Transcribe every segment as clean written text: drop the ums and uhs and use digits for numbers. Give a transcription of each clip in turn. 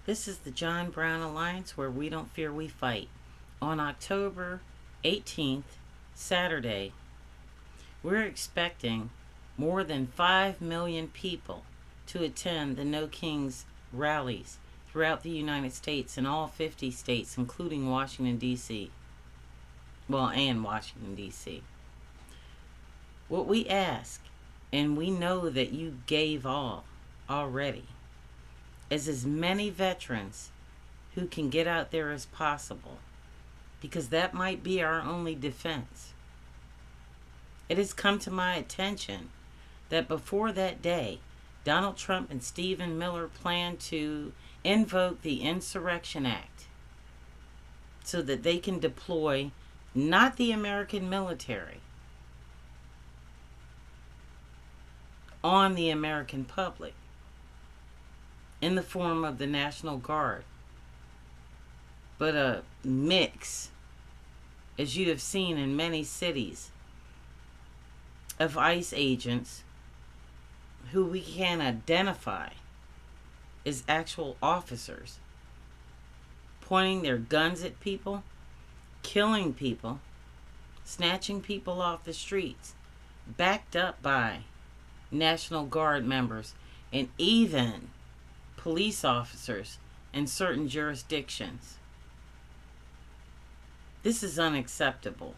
This is the John Brown Alliance, where we don't fear, we fight. On October 18th, Saturday, we're expecting more than 5 million people to attend the No Kings rallies throughout the United States and all 50 states, including Washington, D.C. Well, and Washington, D.C. What we ask, and we know that you gave all already, is as many veterans who can get out there as possible, because that might be our only defense. It has come to my attention that before that day, Donald Trump and Stephen Miller plan to invoke the Insurrection Act so that they can deploy not the American military on the American public in the form of the National Guard, but a mix, as you have seen in many cities, of ICE agents who we can identify as actual officers, pointing their guns at people, killing people, snatching people off the streets, backed up by National Guard members and even police officers in certain jurisdictions. This is unacceptable.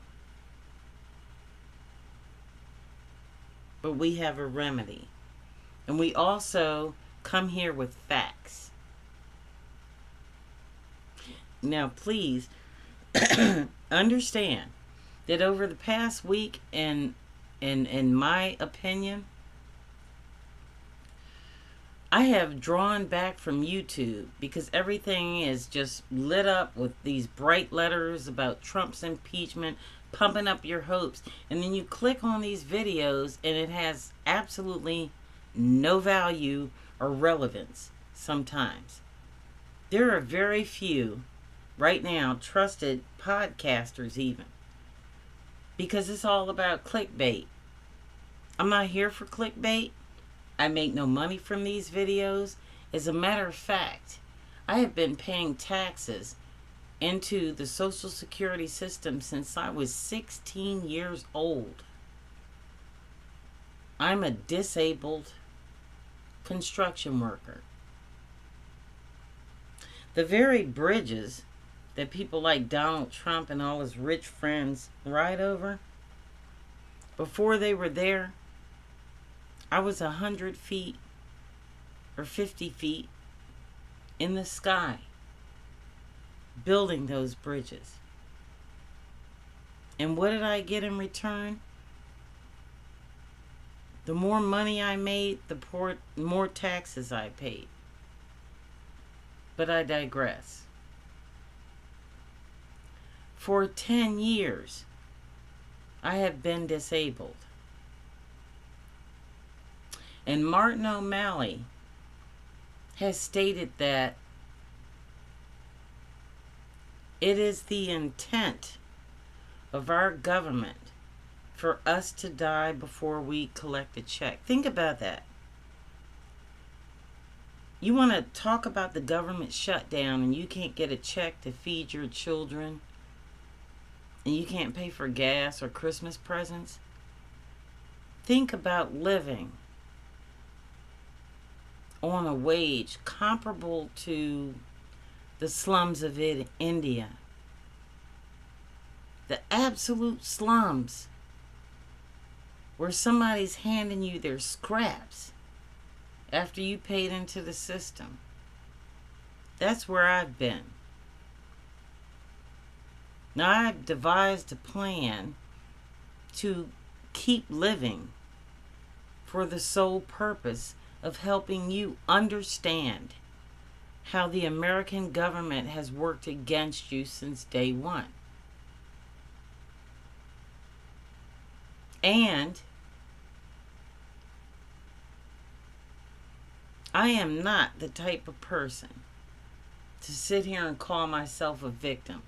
But we have a remedy. And we also come here with facts. Now, please understand that over the past week, in my opinion, I have drawn back from YouTube because everything is just lit up with these bright letters about Trump's impeachment, pumping up your hopes. And then you click on these videos and it has absolutely no value or relevance sometimes. There are very few right now trusted podcasters even, because it's all about clickbait. I'm not here for clickbait. I make no money from these videos. As a matter of fact, I have been paying taxes into the Social Security system since I was 16 years old. I'm a disabled construction worker. The very bridges that people like Donald Trump and all his rich friends ride over, before they were there, I was 100 feet or 50 feet in the sky building those bridges. And what did I get in return? The more money I made, the more taxes I paid. But I digress. For 10 years, I have been disabled. And Martin O'Malley has stated that it is the intent of our government for us to die before we collect a check. Think about that. You want to talk about the government shutdown and you can't get a check to feed your children, and you can't pay for gas or Christmas presents? Think about living on a wage comparable to the slums of India. The absolute slums, where somebody's handing you their scraps after you paid into the system. That's where I've been. Now, I've devised a plan to keep living for the sole purpose of helping you understand how the American government has worked against you since day one. And I am not the type of person to sit here and call myself a victim,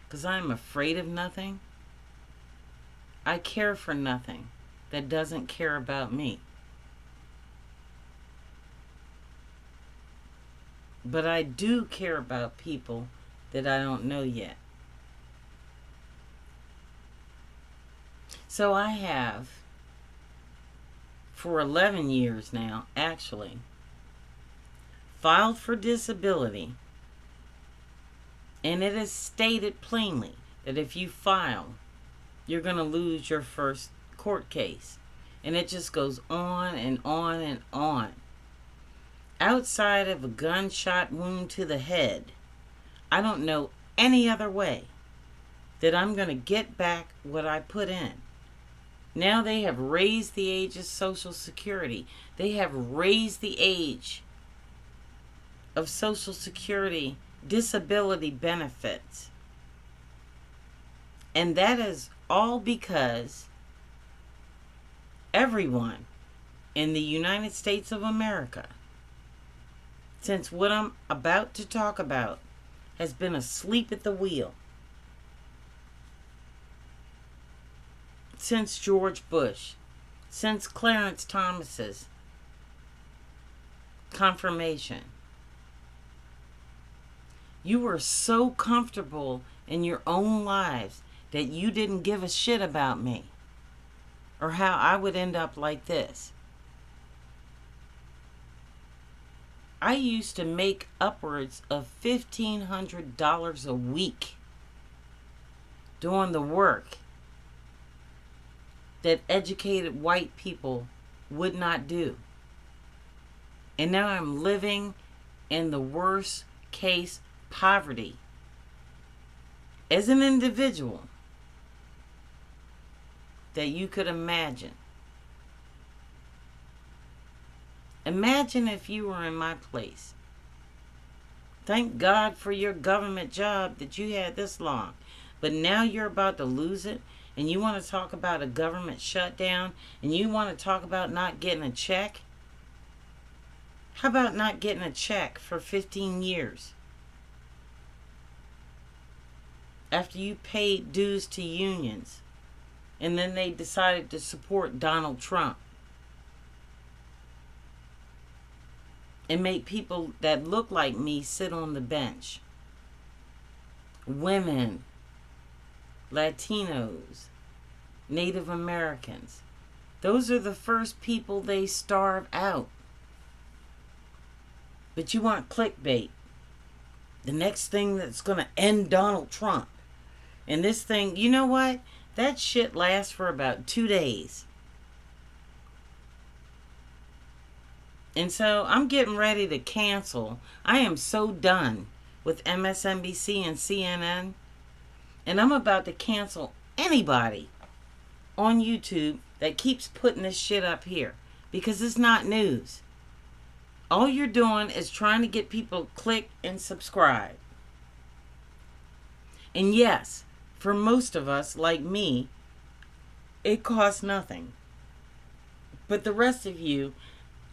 because I'm afraid of nothing. I care for nothing that doesn't care about me. But I do care about people that I don't know yet. So I have, for 11 years now, actually, filed for disability. And it is stated plainly that if you file, you're going to lose your first court case. And it just goes on and on and on. Outside of a gunshot wound to the head, I don't know any other way that I'm going to get back what I put in. Now they have raised the age of Social Security. They have raised the age of Social Security disability benefits. And that is all because everyone in the United States of America, since what I'm about to talk about, has been asleep at the wheel. Since George Bush, since Clarence Thomas's confirmation. You were so comfortable in your own lives that you didn't give a shit about me or how I would end up like this. I used to make upwards of $1,500 a week doing the work that educated white people would not do. And now I'm living in the worst case poverty as an individual that you could imagine. Imagine if you were in my place. Thank God for your government job that you had this long. But now you're about to lose it, and you want to talk about a government shutdown, and you want to talk about not getting a check? How about not getting a check for 15 years? After you paid dues to unions, and then they decided to support Donald Trump and make people that look like me sit on the bench. Women, Latinos, Native Americans. Those are the first people they starve out. But you want clickbait. The next thing that's going to end Donald Trump. And this thing, you know what? That shit lasts for about 2 days. And so I'm getting ready to cancel. I am so done with MSNBC and CNN. And I'm about to cancel anybody on YouTube that keeps putting this shit up here. Because it's not news. All you're doing is trying to get people to click and subscribe. And yes, for most of us, like me, it costs nothing. But the rest of you,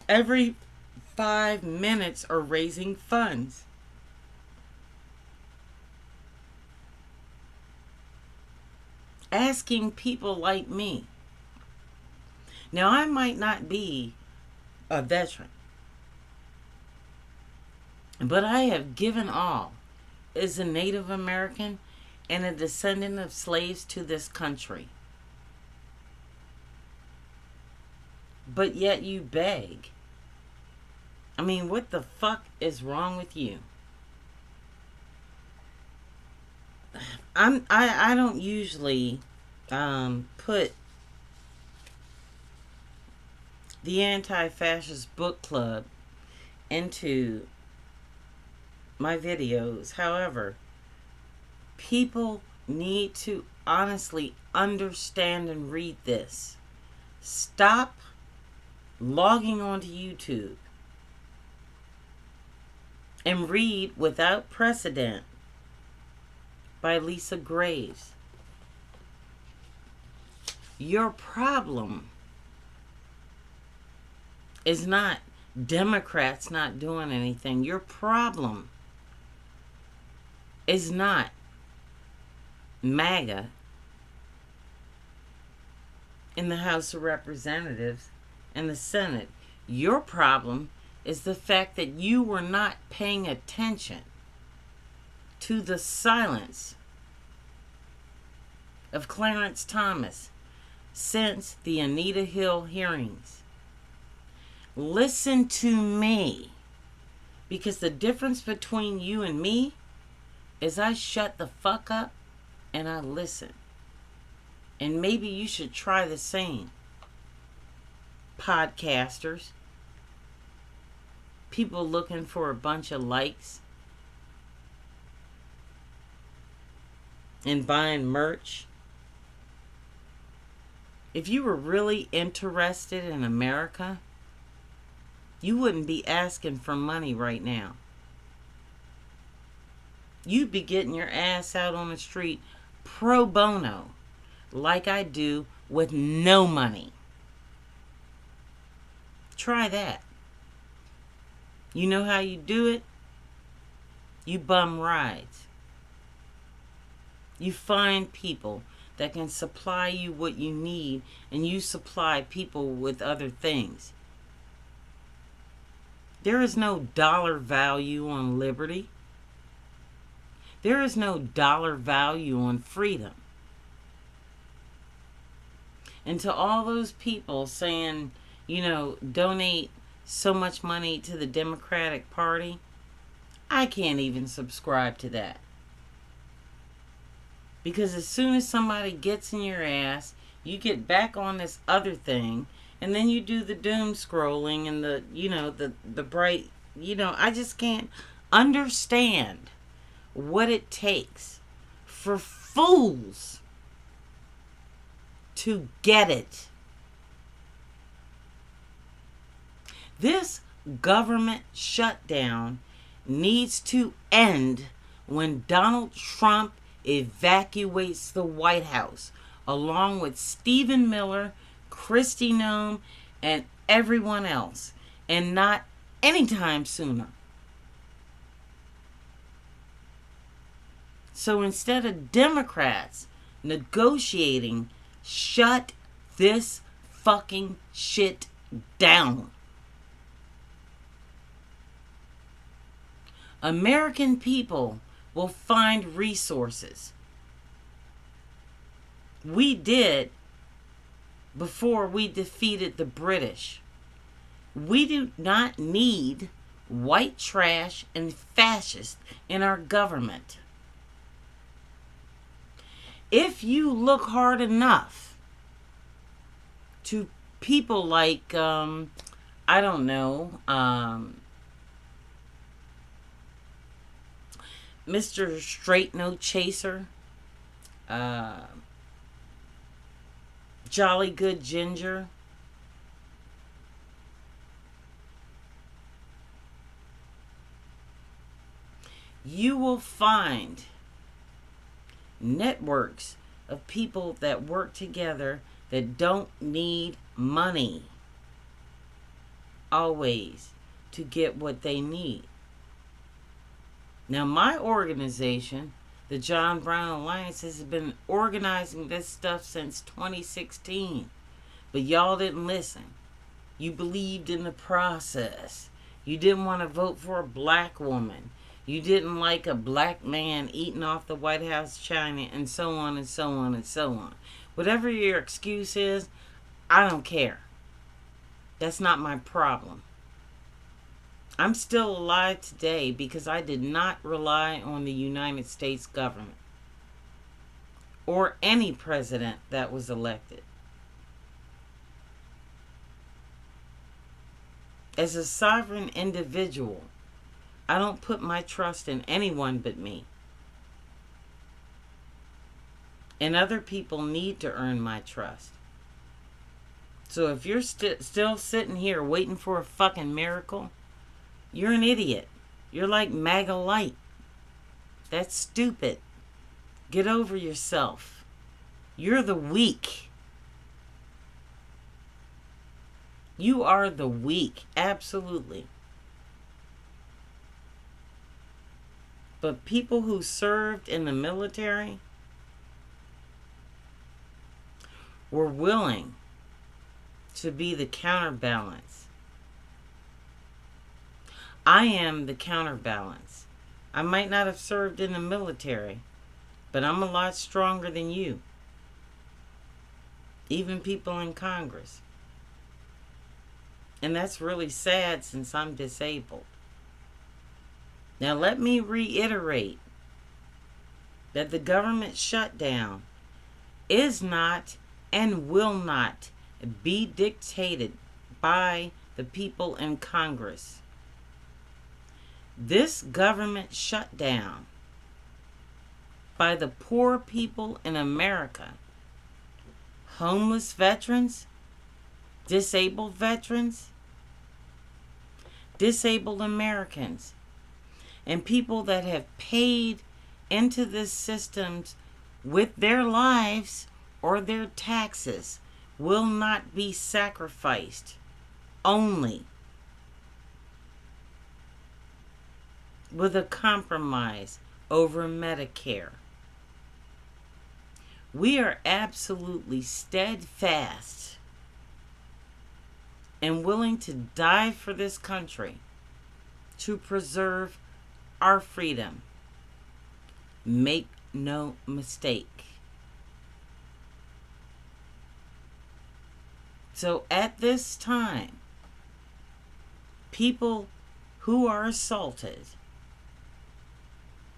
every 5 minutes are raising funds. Asking people like me. Now, I might not be a veteran, but I have given all as a Native American and a descendant of slaves to this country. But yet you beg. I mean, what the fuck is wrong with you? I don't usually put the Anti-Fascist Book Club into my videos. However, people need to honestly understand and read this. Stop logging onto YouTube and read Without Precedent by Lisa Graves. Your problem is not Democrats not doing anything. Your problem is not MAGA in the House of Representatives and the Senate. Your problem is the fact that you were not paying attention to the silence of Clarence Thomas since the Anita Hill hearings. Listen to me, because the difference between you and me is I shut the fuck up and I listen. And maybe you should try the same. Podcasters, people looking for a bunch of likes and buying merch. If you were really interested in America, you wouldn't be asking for money right now. You'd be getting your ass out on the street pro bono, like I do, with no money. Try that. You know how you do it? You bum rides. You find people that can supply you what you need, and you supply people with other things. There is no dollar value on liberty. There is no dollar value on freedom. And to all those people saying, donate so much money to the Democratic Party, I can't even subscribe to that. Because as soon as somebody gets in your ass, you get back on this other thing, and then you do the doom scrolling and the bright, I just can't understand what it takes for fools to get it. This government shutdown needs to end when Donald Trump evacuates the White House, along with Stephen Miller, Kristi Noem, and everyone else, and not anytime sooner. So instead of Democrats negotiating, shut this fucking shit down. American people will find resources. We did before we defeated the British. We do not need white trash and fascists in our government. If you look hard enough to people like, Mr. Straight No Chaser, Jolly Good Ginger, you will find networks of people that work together that don't need money always to get what they need. Now, my organization, the John Brown Alliance, has been organizing this stuff since 2016. But y'all didn't listen. You believed in the process. You didn't want to vote for a black woman. You didn't like a black man eating off the White House china, and so on and so on and so on. Whatever your excuse is, I don't care. That's not my problem. I'm still alive today because I did not rely on the United States government or any president that was elected. As a sovereign individual, I don't put my trust in anyone but me. And other people need to earn my trust. So if you're still sitting here waiting for a fucking miracle, you're an idiot. You're like MAGA light. That's stupid. Get over yourself. You're the weak. You are the weak. Absolutely. But people who served in the military were willing to be the counterbalance I am the counterbalance. I might not have served in the military, but I'm a lot stronger than you. Even people in Congress. And that's really sad since I'm disabled. Now let me reiterate that the government shutdown is not and will not be dictated by the people in Congress. This government shutdown by the poor people in America, homeless veterans, disabled veterans, disabled Americans, and people that have paid into this system with their lives or their taxes will not be sacrificed only with a compromise over Medicare. We are absolutely steadfast and willing to die for this country to preserve our freedom. Make no mistake. So at this time, people who are assaulted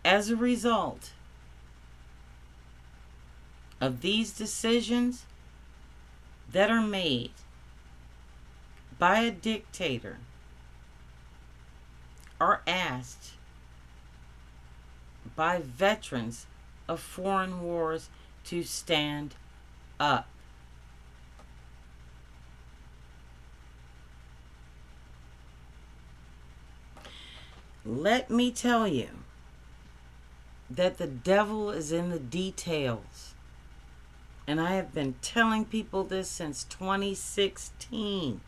as a result of these decisions that are made by a dictator are asked by veterans of foreign wars to stand up. Let me tell you that the devil is in the details. And I have been telling people this since 2016.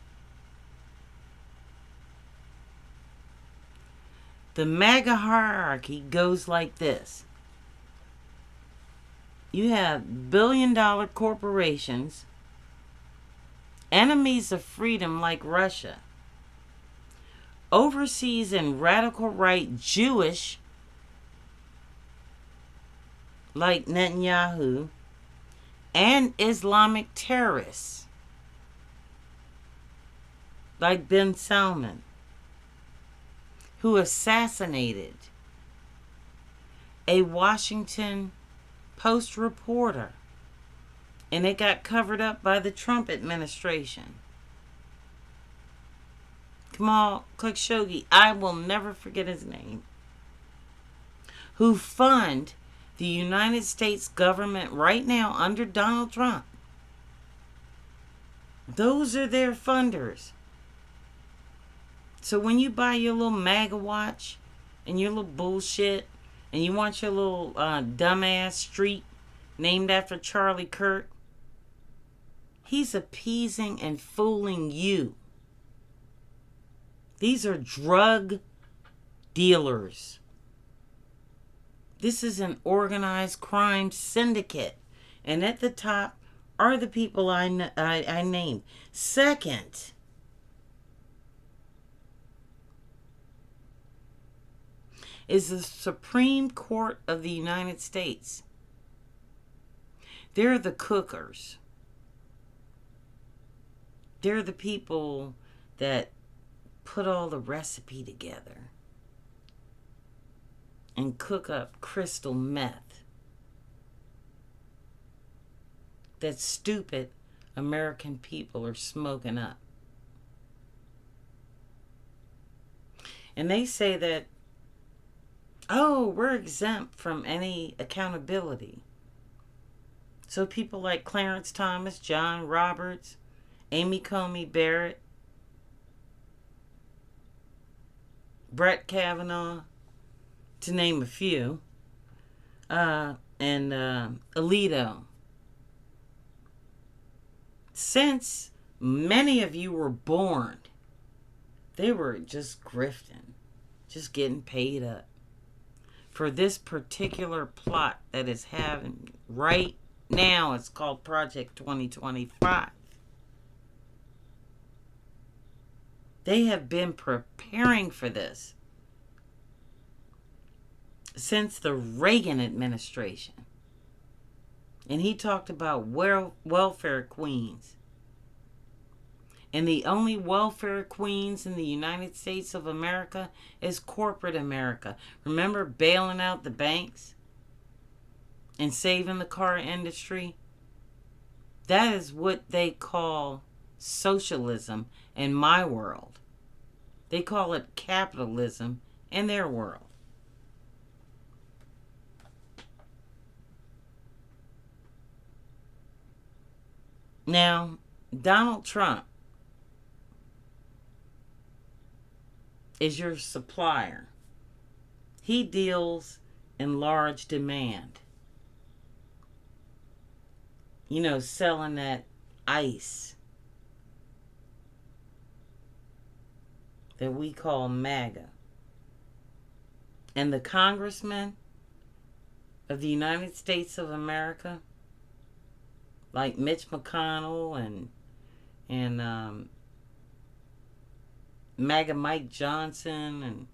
The MAGA hierarchy goes like this. You have billion-dollar corporations, enemies of freedom like Russia, overseas and radical right Jewish like Netanyahu, and Islamic terrorists like bin Salman, who assassinated a Washington Post reporter, and it got covered up by the Trump administration. Kamal Khashoggi, I will never forget his name, who fund the United States government right now under Donald Trump. Those are their funders. So when you buy your little MAGA watch and your little bullshit, and you want your little dumbass street named after Charlie Kirk, he's appeasing and fooling you. These are drug dealers. This is an organized crime syndicate. And at the top are the people I named. Second, is the Supreme Court of the United States. They're the cookers. They're the people that put all the recipe together and cook up crystal meth that stupid American people are smoking up. And they say that, oh, we're exempt from any accountability. So people like Clarence Thomas, John Roberts, Amy Coney Barrett, Brett Kavanaugh, to name a few, and Alito. Since many of you were born, they were just grifting, just getting paid up for this particular plot that is having right now. It's called Project 2025. They have been preparing for this since the Reagan administration. And he talked about welfare queens. And the only welfare queens in the United States of America is corporate America. Remember bailing out the banks and saving the car industry? That is what they call socialism in my world. They call it capitalism in their world. Now, Donald Trump is your supplier. He deals in large demand. You know, selling that ice that we call MAGA. And the congressmen of the United States of America, like Mitch McConnell and MAGA Mike Johnson and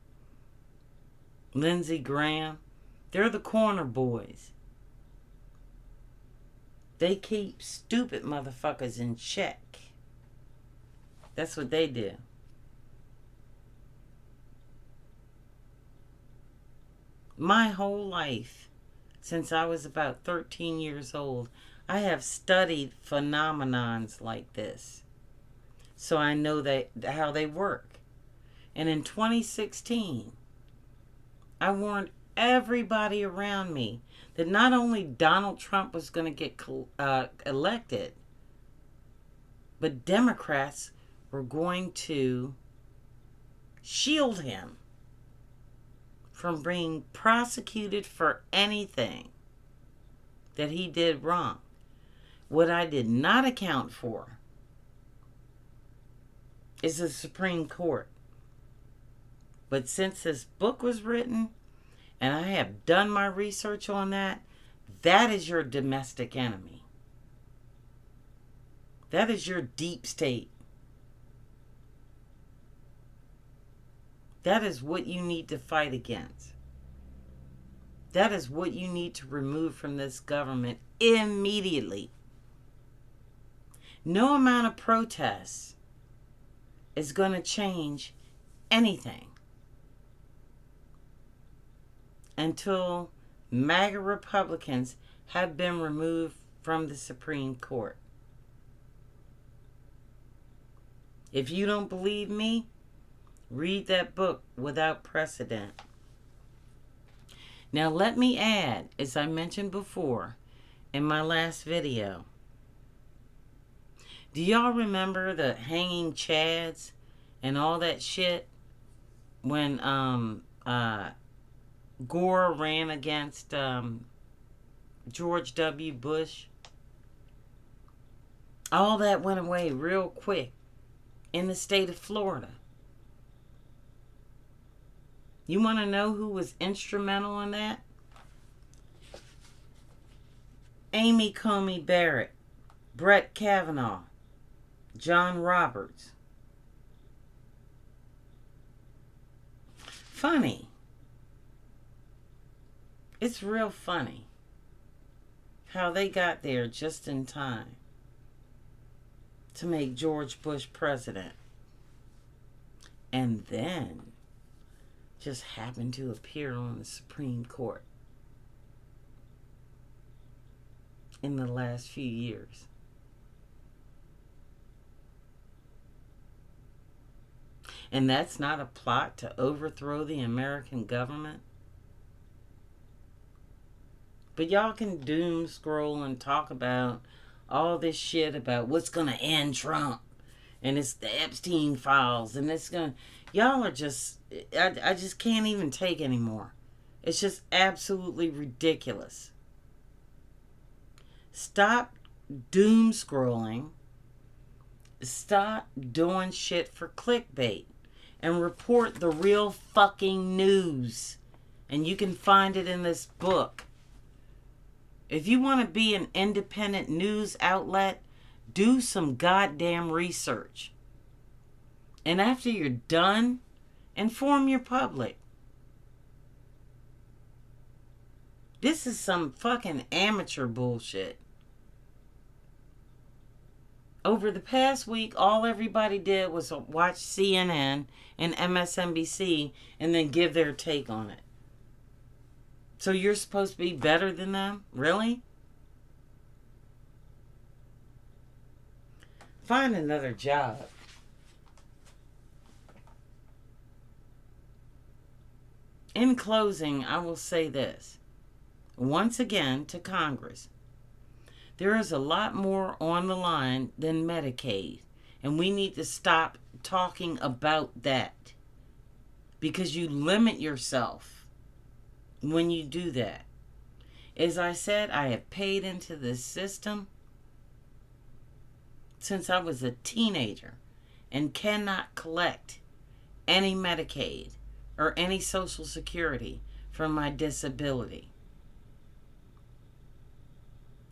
Lindsey Graham, they're the corner boys. They keep stupid motherfuckers in check. That's what they do. My whole life, since I was about 13 years old, I have studied phenomenons like this. So I know how they work. And in 2016, I warned everybody around me that not only Donald Trump was going to get elected, but Democrats were going to shield him from being prosecuted for anything that he did wrong. What I did not account for is the Supreme Court. But since this book was written, and I have done my research on that, that is your domestic enemy. That is your deep state. That is what you need to fight against. That is what you need to remove from this government immediately. No amount of protests is going to change anything until MAGA Republicans have been removed from the Supreme Court. If you don't believe me, read that book, Without Precedent. Now let me add, as I mentioned before in my last video, do y'all remember the hanging chads and all that shit when Gore ran against George W. Bush? All that went away real quick in the state of Florida. You want to know who was instrumental in that? Amy Coney Barrett, Brett Kavanaugh, John Roberts. Funny. It's real funny how they got there just in time to make George Bush president. And then just happened to appear on the Supreme Court in the last few years. And that's not a plot to overthrow the American government. But y'all can doom scroll and talk about all this shit about what's going to end Trump. And it's the Epstein files. And it's going to... Y'all are just... I just can't even take anymore. It's just absolutely ridiculous. Stop doom scrolling. Stop doing shit for clickbait. And report the real fucking news. And you can find it in this book. If you want to be an independent news outlet, do some goddamn research. And after you're done, inform your public. This is some fucking amateur bullshit. Over the past week, all everybody did was watch CNN and MSNBC and then give their take on it. So you're supposed to be better than them? Really? Find another job. In closing, I will say this. Once again to Congress. There is a lot more on the line than Medicaid. And we need to stop talking about that. Because you limit yourself when you do that. As I said, I have paid into this system since I was a teenager and cannot collect any Medicaid or any Social Security from my disability.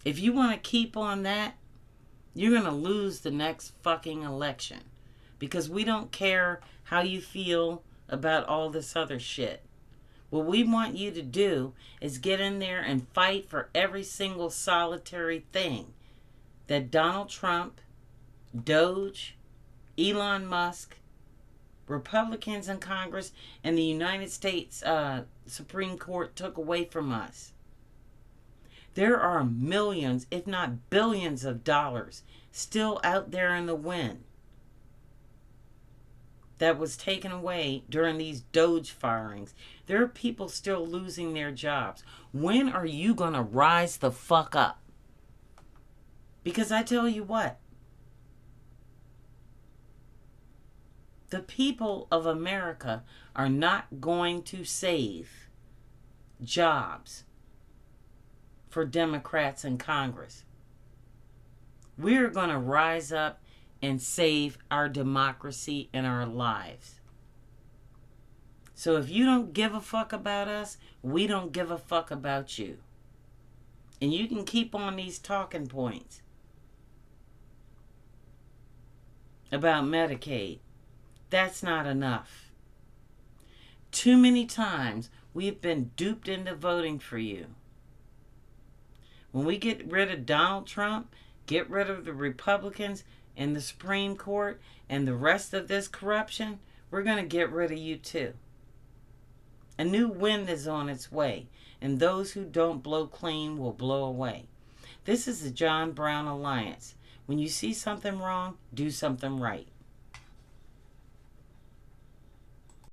If you want to keep on that, you're going to lose the next fucking election. Because we don't care how you feel about all this other shit. What we want you to do is get in there and fight for every single solitary thing that Donald Trump, Doge, Elon Musk, Republicans in Congress, and the United States Supreme Court took away from us. There are millions, if not billions of dollars still out there in the wind that was taken away during these Doge firings. There are people still losing their jobs. When are you going to rise the fuck up? Because I tell you what, the people of America are not going to save jobs for Democrats in Congress. We're going to rise up and save our democracy and our lives. So if you don't give a fuck about us, we don't give a fuck about you. And you can keep on these talking points about Medicaid. That's not enough. Too many times we've been duped into voting for you. When we get rid of Donald Trump, get rid of the Republicans and the Supreme Court and the rest of this corruption, we're going to get rid of you too. A new wind is on its way, and those who don't blow clean will blow away. This is the John Brown Alliance. When you see something wrong, do something right.